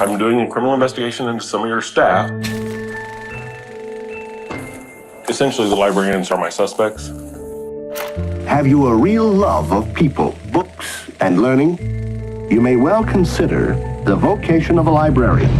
I'm doing a criminal investigation into some of your staff. Essentially, the librarians are my suspects. Have you a real love of people, books, and learning? You may well consider the vocation of a librarian.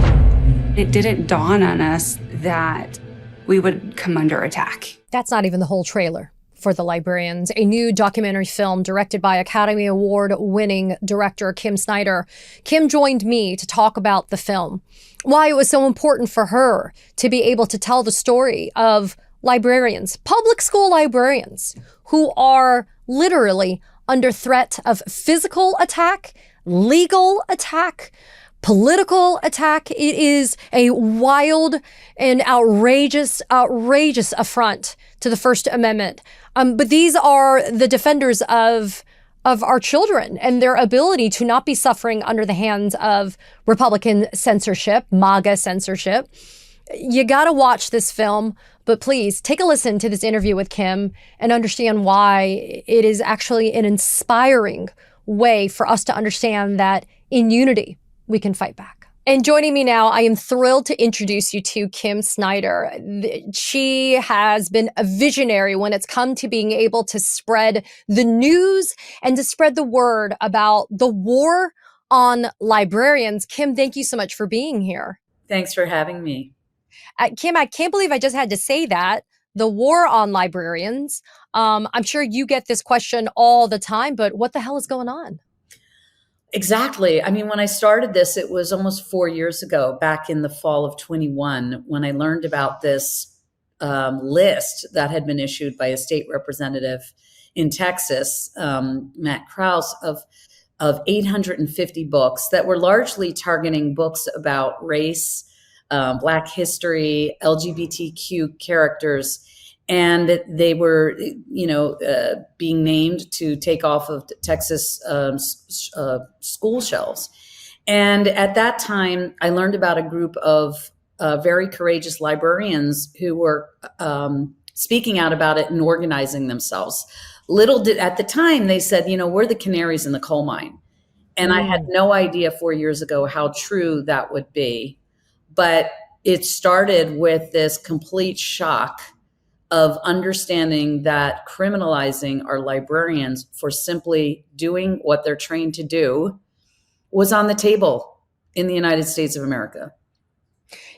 It didn't dawn on us that we would come under attack. That's not even the whole trailer for The Librarians, a new documentary film directed by Academy Award-winning director Kim Snyder. Kim joined me to talk about the film, why it was so important for her to be able to tell the story of librarians, public school librarians, who are literally under threat of physical attack, legal attack, political attack. It is a wild and outrageous affront to the First Amendment. But these are the defenders of our children and their ability to not be suffering under the hands of Republican censorship, MAGA censorship. You got to watch this film, but please take a listen to this interview with Kim and understand why it is actually an inspiring way for us to understand that in unity, we can fight back. And joining me now, I am thrilled to introduce you to Kim Snyder. She has been a visionary when it's come to being able to spread the news and to spread the word about the war on librarians. Kim, thank you so much for being here. Thanks for having me. Kim, I can't believe I just had to say that. The war on librarians. I'm sure you get this question all the time, but what the hell is going on? Exactly. I mean, when I started this, it was almost 4 years ago, back in the fall of 21, when I learned about this list that had been issued by a state representative in Texas, Matt Krause, of 850 books that were largely targeting books about race, Black history, LGBTQ characters. And they were, being named to take off of Texas school shelves. And at that time, I learned about a group of very courageous librarians who were speaking out about it and organizing themselves. Little did, at the time, they said, we're the canaries in the coal mine. And I had no idea 4 years ago how true that would be. But it started with this complete shock of understanding that criminalizing our librarians for simply doing what they're trained to do was on the table in the United States of America.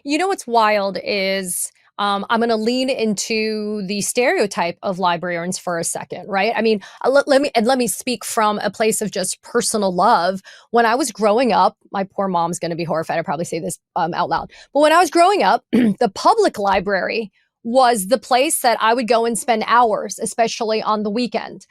You know what's wild is I'm going to lean into the stereotype of librarians for a second, right? I mean, let me speak from a place of just personal love. When I was growing up, my poor mom's going to be horrified. I probably say this out loud, but when I was growing up, the public library was the place that I would go and spend hours, especially on the weekend.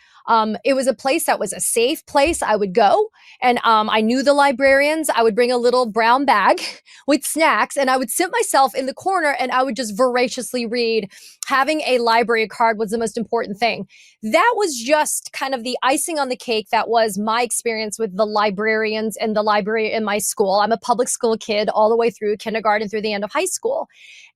It was a place that was a safe place. I would go and I knew the librarians. I would bring a little brown bag with snacks and I would sit myself in the corner and I would just voraciously read. Having a library card was the most important thing. That was just kind of the icing on the cake. That was my experience with the librarians and the library in my school. I'm a public school kid all the way through kindergarten through the end of high school.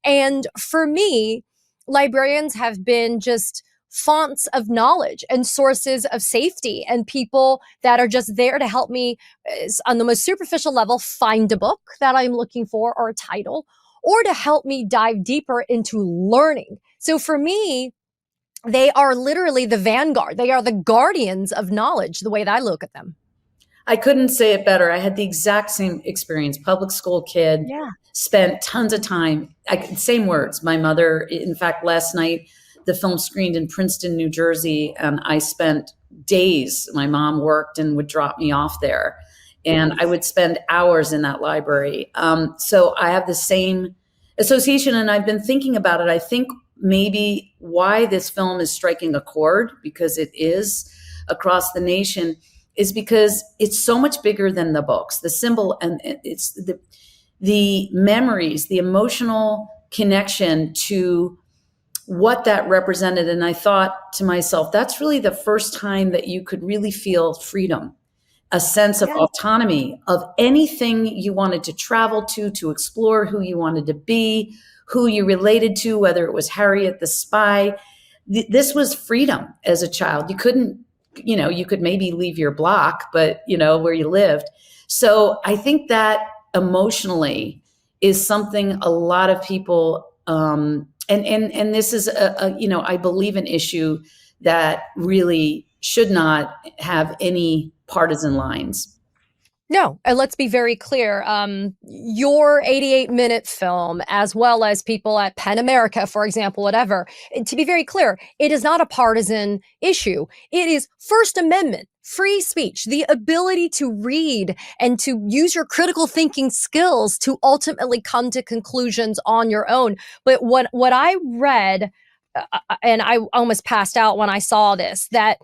And for me, librarians have been just fonts of knowledge and sources of safety and people that are just there to help me on the most superficial level find a book that I'm looking for or a title, or to help me dive deeper into learning. So for me, they are literally the vanguard. They are the guardians of knowledge, the way that I look at them. I couldn't say it better. I had the exact same experience. Public school kid, spent tons of time. Same words. My mother, in fact, last night, the film screened in Princeton, New Jersey, and I spent days. My mom worked and would drop me off there. And I would spend hours in that library. So I have the same association, and I've been thinking about it. I think maybe why this film is striking a chord, because it is across the nation, is because it's so much bigger than the books, the symbol, and it's the memories, the emotional connection to what that represented. And I thought to myself, that's really the first time that you could really feel freedom, a sense of autonomy, of anything you wanted to travel to explore who you wanted to be, who you related to, whether it was Harriet the Spy. This was freedom as a child. You couldn't, you could maybe leave your block, but where you lived. So I think that emotionally is something a lot of people, and this is I believe an issue that really should not have any partisan lines. No, and let's be very clear. Your 88-minute film, as well as people at Penn America, for example, whatever, to be very clear, it is not a partisan issue. It is First Amendment, free speech, the ability to read and to use your critical thinking skills to ultimately come to conclusions on your own. But what I read, and I almost passed out when I saw this, that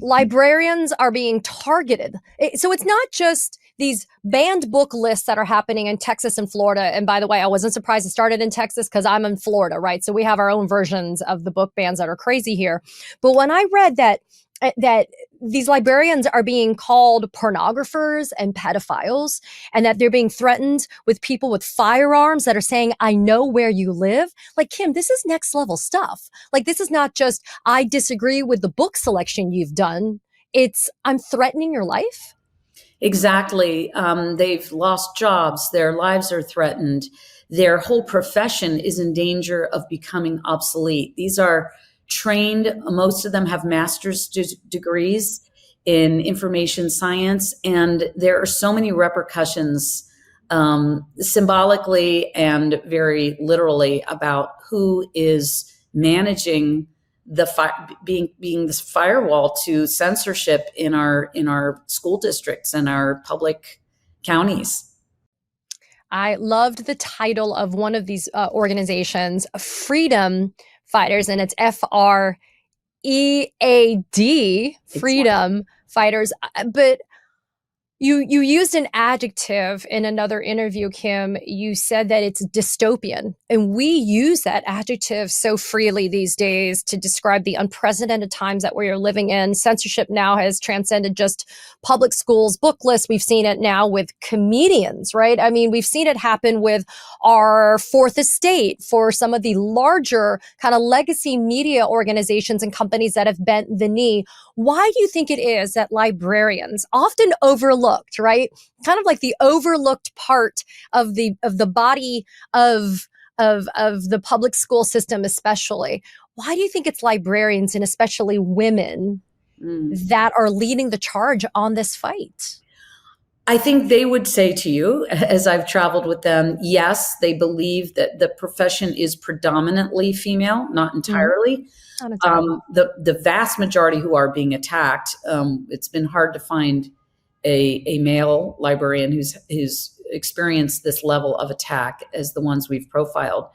librarians are being targeted. So it's not just these banned book lists that are happening in Texas and Florida. And by the way, I wasn't surprised it started in Texas because I'm in Florida, right? So we have our own versions of the book bans that are crazy here. But when I read that these librarians are being called pornographers and pedophiles, and that they're being threatened with people with firearms that are saying, I know where you live. Like, Kim, this is next level stuff. Like, this is not just, I disagree with the book selection you've done. It's, I'm threatening your life. Exactly. They've lost jobs. Their lives are threatened. Their whole profession is in danger of becoming obsolete. These are trained, most of them have master's degrees in information science, and there are so many repercussions, symbolically and very literally, about who is managing the being this firewall to censorship in our school districts and our public counties. I loved the title of one of these organizations, Freedom Fighters, and it's FREAD, Freedom Fighters. But you used an adjective in another interview, Kim. You said that it's dystopian, and we use that adjective so freely these days to describe the unprecedented times that we are living in. Censorship now has transcended just public schools, book lists. We've seen it now with comedians, right? I mean, we've seen it happen with our Fourth Estate, for some of the larger kind of legacy media organizations and companies that have bent the knee. Why do you think it is that librarians, often overlooked, right? Kind of like the overlooked part of the body of the public school system, especially. Why do you think it's librarians, and especially women, that are leading the charge on this fight? I think they would say to you, as I've traveled with them, yes, they believe that the profession is predominantly female, not entirely. Not entirely. The vast majority who are being attacked, it's been hard to find a male librarian who's experienced this level of attack as the ones we've profiled,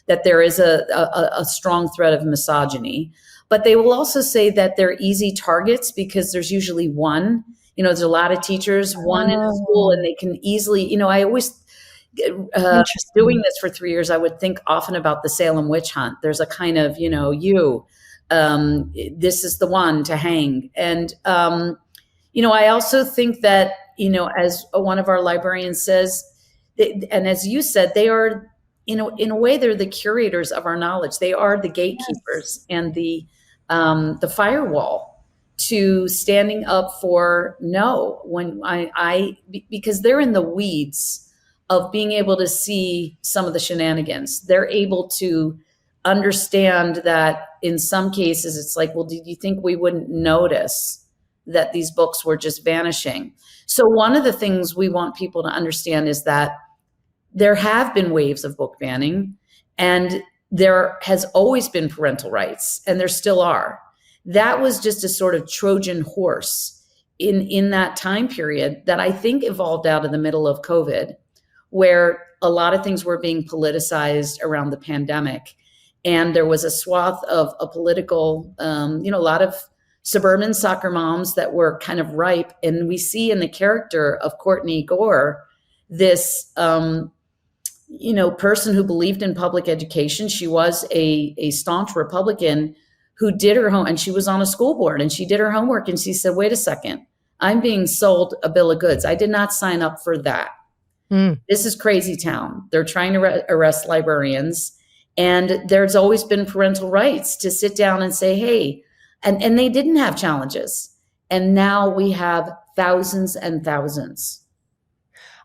that there is a strong threat of misogyny. But they will also say that they're easy targets because there's usually one. There's a lot of teachers, one in a school, and they can easily, I always, doing this for 3 years, I would think often about the Salem witch hunt. There's a kind of, this is the one to hang. And, I also think that, as one of our librarians says, and as you said, they are, in a way, they're the curators of our knowledge. They are the gatekeepers and the firewall to standing up for no, when because they're in the weeds of being able to see some of the shenanigans. They're able to understand that in some cases it's like, well, did you think we wouldn't notice that these books were just vanishing? So one of the things we want people to understand is that there have been waves of book banning, and there has always been parental rights, and there still are. That was just a sort of Trojan horse in that time period that I think evolved out of the middle of COVID, where a lot of things were being politicized around the pandemic. And there was a swath of a political, a lot of suburban soccer moms that were kind of ripe. And we see in the character of Courtney Gore, this, person who believed in public education. She was a staunch Republican who did her home, and she was on a school board, and she did her homework, and she said, wait a second, I'm being sold a bill of goods. I did not sign up for that. This is crazy town. They're trying to arrest librarians, and there's always been parental rights to sit down and say, hey, and they didn't have challenges. And now we have thousands and thousands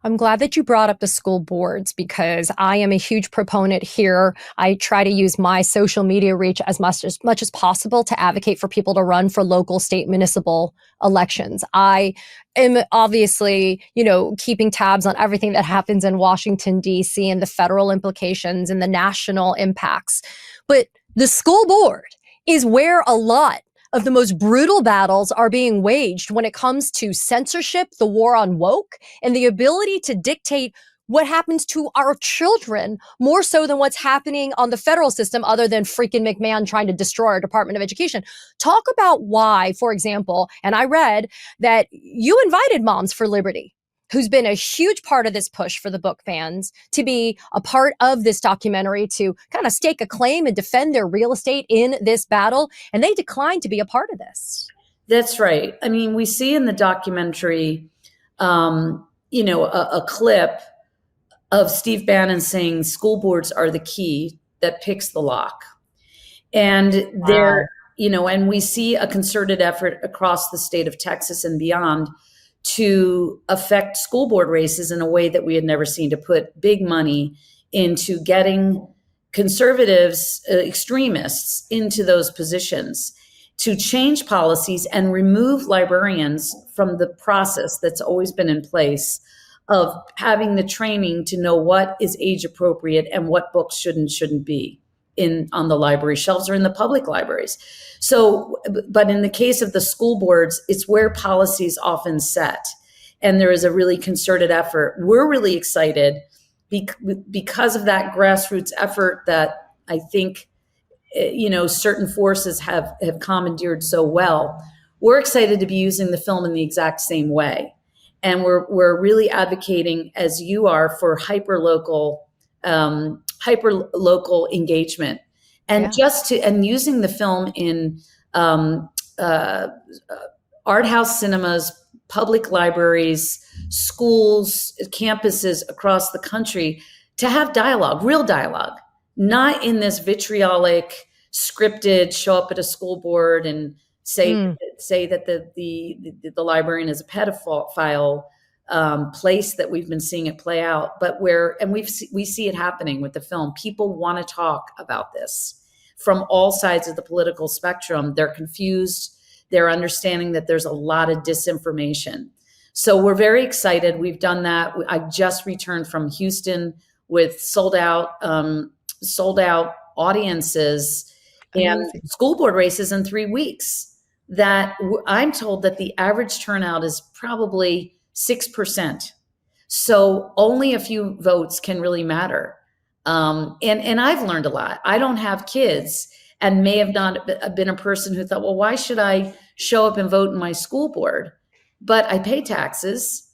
I'm glad that you brought up the school boards because I am a huge proponent here. I try to use my social media reach as much as possible to advocate for people to run for local, state, municipal elections. I am obviously, keeping tabs on everything that happens in Washington, D.C. and the federal implications and the national impacts. But the school board is where a lot of the most brutal battles are being waged when it comes to censorship, the war on woke, and the ability to dictate what happens to our children more so than what's happening on the federal system other than freaking McMahon trying to destroy our Department of Education. Talk about why, for example, and I read that you invited Moms for Liberty, who's been a huge part of this push for the book fans, to be a part of this documentary to kind of stake a claim and defend their real estate in this battle. And they declined to be a part of this. That's right. I mean, we see in the documentary, a clip of Steve Bannon saying school boards are the key that picks the lock. And and we see a concerted effort across the state of Texas and beyond to affect school board races in a way that we had never seen, to put big money into getting conservatives, extremists into those positions, to change policies and remove librarians from the process that's always been in place of having the training to know what is age appropriate and what books should and shouldn't be on the library shelves or in the public libraries. So, but in the case of the school boards, it's where policies often set. And there is a really concerted effort. We're really excited because of that grassroots effort that I think, certain forces have commandeered so well. We're excited to be using the film in the exact same way. And we're really advocating, as you are, for hyperlocal engagement, and and using the film in art house cinemas, public libraries, schools, campuses across the country to have dialogue, real dialogue, not in this vitriolic, scripted, show up at a school board and say that the librarian is a pedophile place that we've been seeing it play out, but we see it happening with the film. People want to talk about this from all sides of the political spectrum. They're confused. They're understanding that there's a lot of disinformation. So we're very excited. We've done that. I just returned from Houston with sold out audiences and school board races in 3 weeks. That I'm told that the average turnout is probably 6%. So only a few votes can really matter. And I've learned a lot. I don't have kids and may have not been a person who thought, well, why should I show up and vote in my school board? But I pay taxes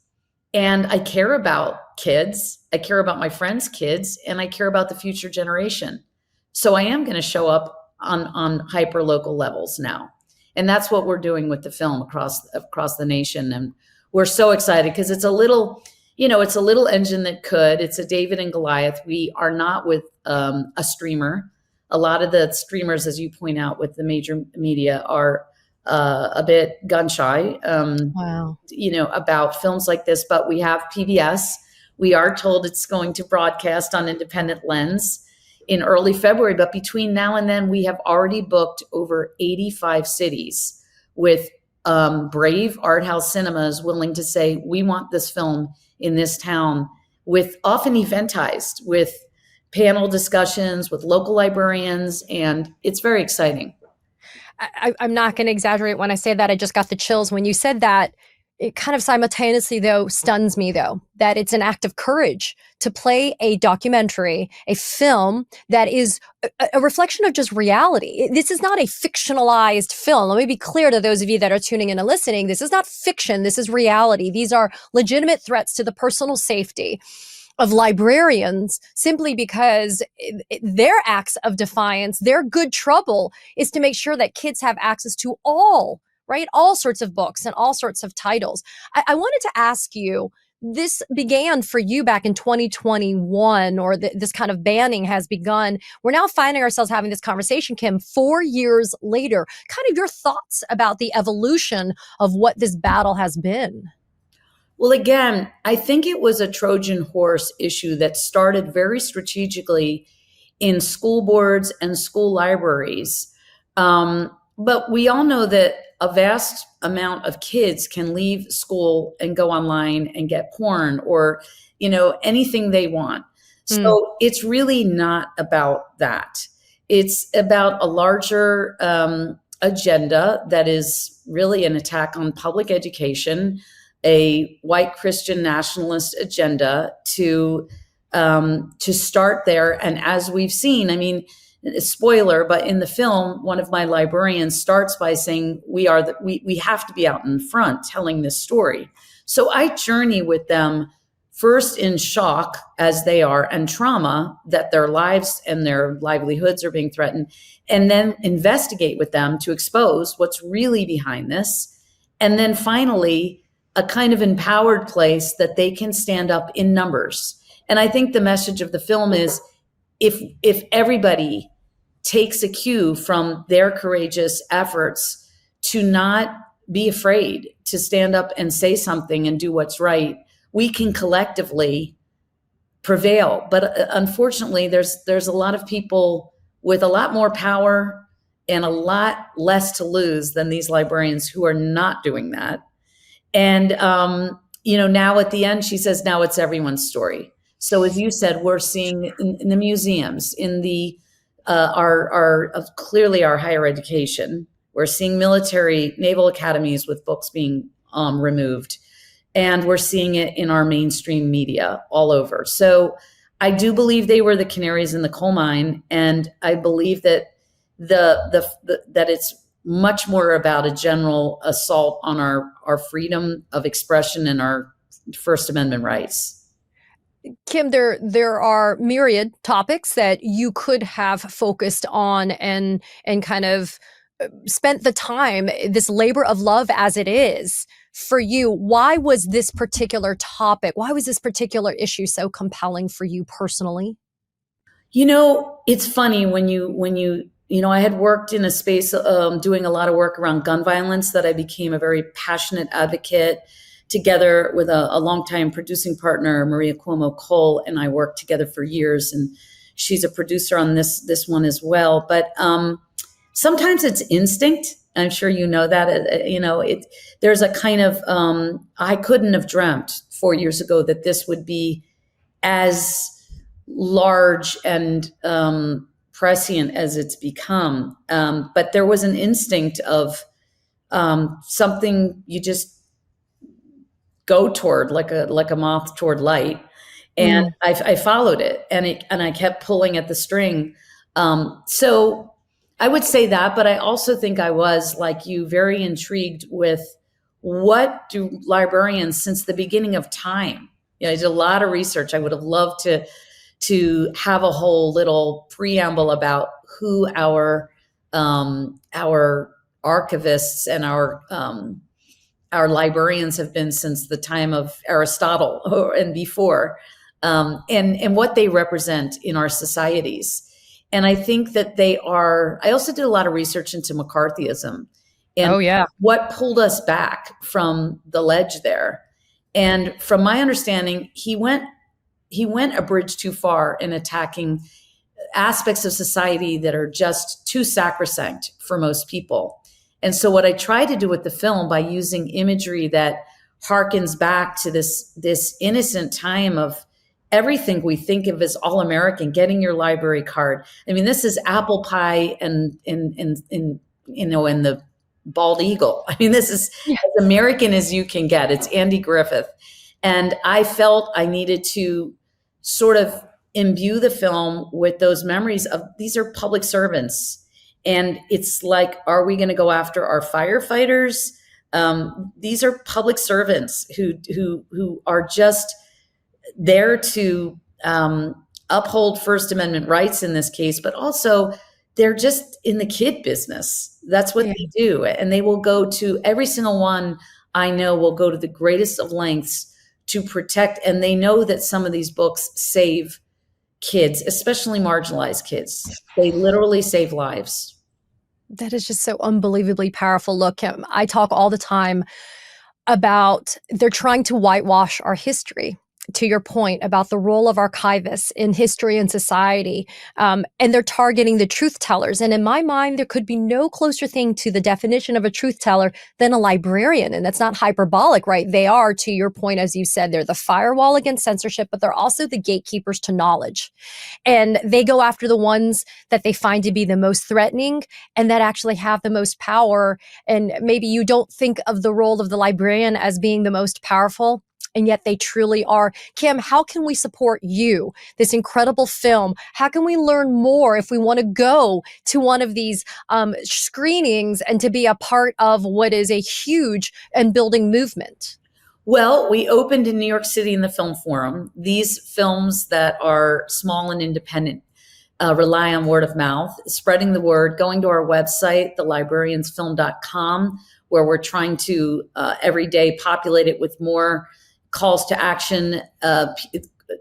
and I care about kids. I care about my friends' kids and I care about the future generation. So I am going to show up on hyper local levels now. And that's what we're doing with the film across the nation. And we're so excited because it's a little engine that could. It's a David and Goliath. We are not with a streamer. A lot of the streamers, as you point out, with the major media are a bit gun shy, about films like this. But we have PBS. We are told it's going to broadcast on Independent Lens in early February. But between now and then, we have already booked over 85 cities with brave art house cinemas willing to say, we want this film in this town, with often eventized, with panel discussions, with local librarians. And it's very exciting. I'm not going to exaggerate when I say that. I just got the chills when you said that. It kind of simultaneously, though, stuns me, though, that it's an act of courage to play a documentary, a film that is a reflection of just reality. This is not a fictionalized film. Let me be clear to those of you that are tuning in and listening. This is not fiction. This is reality. These are legitimate threats to the personal safety of librarians, simply because their acts of defiance, their good trouble is to make sure that kids have access to all sorts of books and all sorts of titles. I wanted to ask you, this began for you back in 2021, or this kind of banning has begun. We're now finding ourselves having this conversation, Kim, 4 years later. Kind of your thoughts about the evolution of what this battle has been. Well, again, I think it was a Trojan horse issue that started very strategically in school boards and school libraries. But we all know that a vast amount of kids can leave school and go online and get porn or, anything they want. So it's really not about that. It's about a larger agenda that is really an attack on public education, a white Christian nationalist agenda to start there. And as we've seen, I mean, spoiler, but in the film, one of my librarians starts by saying, we have to be out in front telling this story. So I journey with them first in shock as they are and trauma that their lives and their livelihoods are being threatened, and then investigate with them to expose what's really behind this. And then finally, a kind of empowered place that they can stand up in numbers. And I think the message of the film is if everybody takes a cue from their courageous efforts to not be afraid to stand up and say something and do what's right, we can collectively prevail. But unfortunately, there's a lot of people with a lot more power and a lot less to lose than these librarians who are not doing that. And, now at the end, she says, now it's everyone's story. So as you said, we're seeing in the museums, in the clearly our higher education, we're seeing military naval academies with books being removed. And we're seeing it in our mainstream media all over. So I do believe they were the canaries in the coal mine. And I believe that that it's much more about a general assault on our freedom of expression and our First Amendment rights. Kim, there are myriad topics that you could have focused on and kind of spent the time, this labor of love as it is for you. Why was this particular topic, why was this particular issue so compelling for you personally? It's funny when I had worked in a space doing a lot of work around gun violence that I became a very passionate advocate together with a longtime producing partner, Maria Cuomo Cole, and I worked together for years. And she's a producer on this one as well. But sometimes it's instinct. I'm sure you know that. There's a kind of I couldn't have dreamt 4 years ago that this would be as large and prescient as it's become. But there was an instinct of something you just go toward, like a moth toward light. And I followed it, and I kept pulling at the string. So I would say that, but I also think I was, like you, very intrigued with what do librarians since the beginning of time. I did a lot of research. I would have loved to have a whole little preamble about who our archivists and our librarians have been since the time of Aristotle and before, and what they represent in our societies. And I think that I also did a lot of research into McCarthyism and what pulled us back from the ledge there. And from my understanding, he went a bridge too far in attacking aspects of society that are just too sacrosanct for most people. And so what I tried to do with the film, by using imagery that harkens back to this innocent time of everything we think of as all American, getting your library card. I mean, this is apple pie and the bald eagle. I mean, this is as American as you can get. It's Andy Griffith. And I felt I needed to sort of imbue the film with those memories of these are public servants. And it's like, are we going to go after our firefighters? These are public servants who are just there to uphold First Amendment rights in this case, but also they're just in the kid business. That's what they do. And they will go to, every single one I know will go to the greatest of lengths to protect. And they know that some of these books save kids, especially marginalized kids. They literally save lives. That is just so unbelievably powerful. Look, I talk all the time about they're trying to whitewash our history. To your point about the role of archivists in history and society, and they're targeting the truth tellers. And in my mind, there could be no closer thing to the definition of a truth teller than a librarian. And that's not hyperbolic, right? They are, to your point, as you said, they're the firewall against censorship, but they're also the gatekeepers to knowledge. And they go after the ones that they find to be the most threatening and that actually have the most power. And maybe you don't think of the role of the librarian as being the most powerful, and yet they truly are. Kim, how can we support you, this incredible film? How can we learn more if we want to go to one of these screenings and to be a part of what is a huge and building movement? Well, we opened in New York City in the Film Forum. These films that are small and independent rely on word of mouth, spreading the word, going to our website, thelibrariansfilm.com, where we're trying to every day populate it with more calls to action,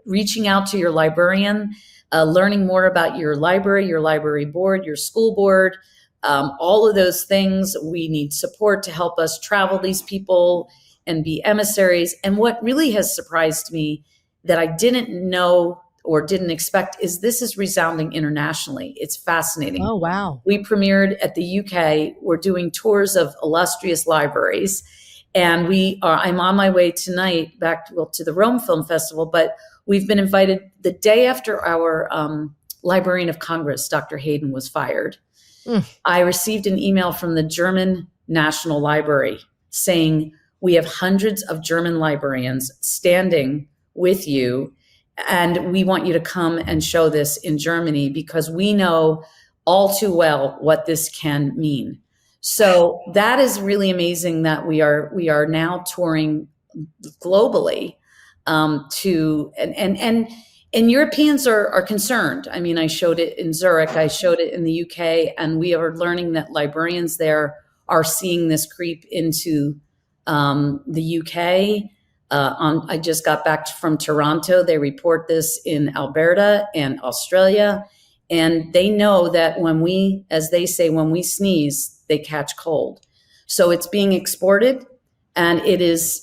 reaching out to your librarian, learning more about your library board, your school board, all of those things. We need support to help us travel these people and be emissaries. And what really has surprised me that I didn't know or didn't expect is this is resounding internationally. It's fascinating. Oh, wow. We premiered at the UK. We're doing tours of illustrious libraries. And I'm on my way tonight back to the Rome Film Festival, but we've been invited the day after our Librarian of Congress, Dr. Hayden, was fired. I received an email from the German National Library saying, we have hundreds of German librarians standing with you, and we want you to come and show this in Germany because we know all too well what this can mean. So that is really amazing that we are now touring globally and Europeans are concerned. I mean, I showed it in Zurich, I showed it in the UK, and we are learning that librarians there are seeing this creep into the UK. I just got back from Toronto. They report this in Alberta and Australia. And they know that when we, as they say, when we sneeze, they catch cold. So it's being exported, and it is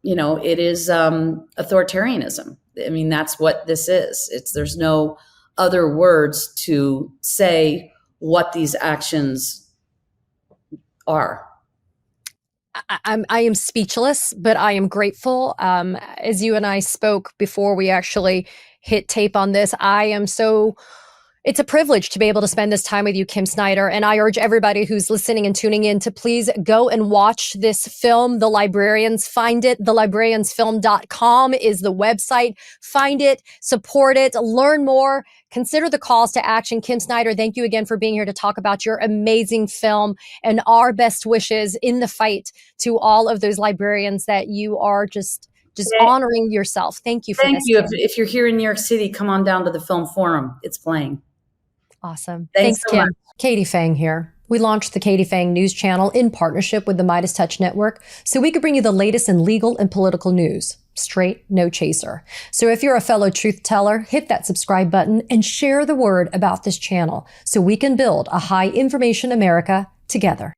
authoritarianism. I mean, that's what this is. There's no other words to say what these actions are. I am speechless, but I am grateful. As you and I spoke before we actually hit tape on this, it's a privilege to be able to spend this time with you, Kim Snyder. And I urge everybody who's listening and tuning in to please go and watch this film, The Librarians. Find it. Thelibrariansfilm.com is the website. Find it, support it, learn more, consider the calls to action. Kim Snyder, thank you again for being here to talk about your amazing film, and our best wishes in the fight to all of those librarians that you are just honoring yourself. Thank you for this. Thank you. If you're here in New York City, come on down to the Film Forum. It's playing. Awesome. Thanks so Kim. much. Katie Phang here. We launched the Katie Phang News Channel in partnership with the Midas Touch Network so we could bring you the latest in legal and political news. Straight, no chaser. So if you're a fellow truth teller, hit that subscribe button and share the word about this channel so we can build a high information America together.